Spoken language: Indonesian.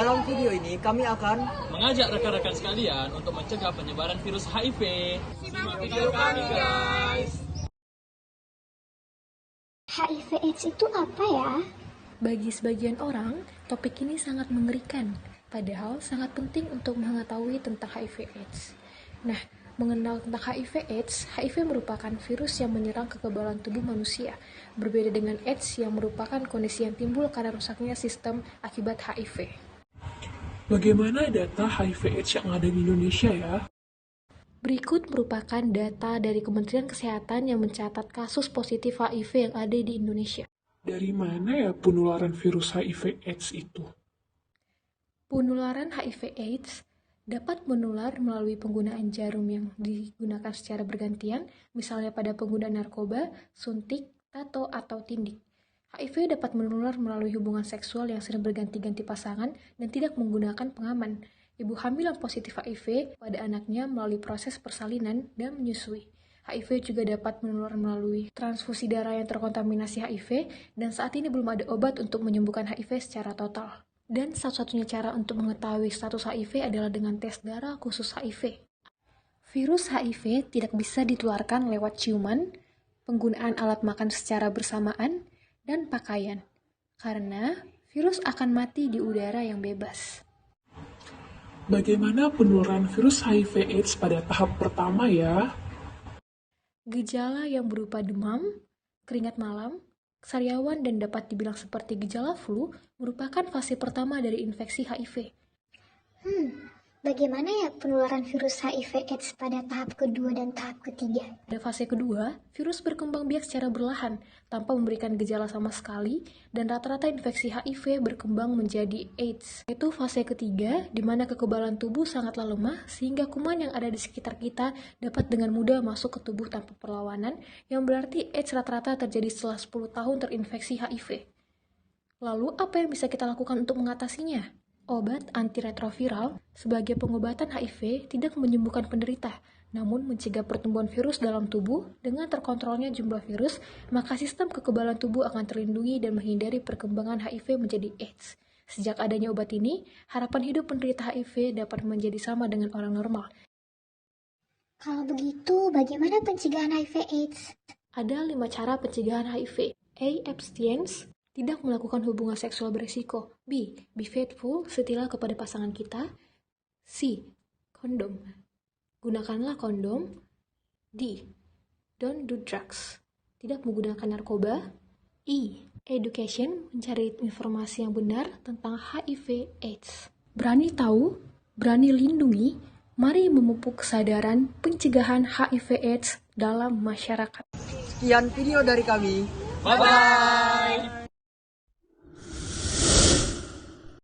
Dalam video ini kami akan mengajak rekan-rekan sekalian untuk mencegah penyebaran virus HIV. Simak video kami, guys. HIV/AIDS itu apa ya? Bagi sebagian orang, topik ini sangat mengerikan, padahal sangat penting untuk mengetahui tentang HIV/AIDS. Nah, mengenal tentang HIV/AIDS, HIV merupakan virus yang menyerang kekebalan tubuh manusia, berbeda dengan AIDS yang merupakan kondisi yang timbul karena rusaknya sistem akibat HIV. Bagaimana data HIV/AIDS yang ada di Indonesia ya? Berikut merupakan data dari Kementerian Kesehatan yang mencatat kasus positif HIV yang ada di Indonesia. Dari mana ya penularan virus HIV/AIDS itu? Penularan HIV/AIDS dapat menular melalui penggunaan jarum yang digunakan secara bergantian, misalnya pada penggunaan narkoba, suntik, tato, atau tindik. HIV dapat menular melalui hubungan seksual yang sering berganti-ganti pasangan dan tidak menggunakan pengaman. Ibu hamil yang positif HIV pada anaknya melalui proses persalinan dan menyusui. HIV juga dapat menular melalui transfusi darah yang terkontaminasi HIV, dan saat ini belum ada obat untuk menyembuhkan HIV secara total. Dan satu-satunya cara untuk mengetahui status HIV adalah dengan tes darah khusus HIV. Virus HIV tidak bisa ditularkan lewat ciuman, penggunaan alat makan secara bersamaan, dan pakaian, karena virus akan mati di udara yang bebas. Bagaimana penularan virus HIV/AIDS pada tahap pertama ya? Gejala yang berupa demam, keringat malam, sariawan dan dapat dibilang seperti gejala flu merupakan fase pertama dari infeksi HIV. Bagaimana ya penularan virus HIV/AIDS pada tahap kedua dan tahap ketiga? Pada fase kedua, virus berkembang biak secara berlahan tanpa memberikan gejala sama sekali, dan rata-rata infeksi HIV berkembang menjadi AIDS. Itu fase ketiga, di mana kekebalan tubuh sangatlah lemah sehingga kuman yang ada di sekitar kita dapat dengan mudah masuk ke tubuh tanpa perlawanan, yang berarti AIDS rata-rata terjadi setelah 10 tahun terinfeksi HIV. Lalu, apa yang bisa kita lakukan untuk mengatasinya? Obat antiretroviral sebagai pengobatan HIV tidak menyembuhkan penderita, namun mencegah pertumbuhan virus dalam tubuh. Dengan terkontrolnya jumlah virus, maka sistem kekebalan tubuh akan terlindungi dan menghindari perkembangan HIV menjadi AIDS. Sejak adanya obat ini, harapan hidup penderita HIV dapat menjadi sama dengan orang normal. Kalau begitu, bagaimana pencegahan HIV/AIDS? Ada 5 cara pencegahan HIV. A. Abstinence, tidak melakukan hubungan seksual berisiko. B. Be faithful, setilah kepada pasangan kita. C. Kondom, gunakanlah kondom. D. Don't do drugs, tidak menggunakan narkoba. E. Education, mencari informasi yang benar tentang HIV/AIDS. Berani tahu, berani lindungi, mari memupuk kesadaran pencegahan HIV/AIDS dalam masyarakat. sekian video dari kami. Bye-bye!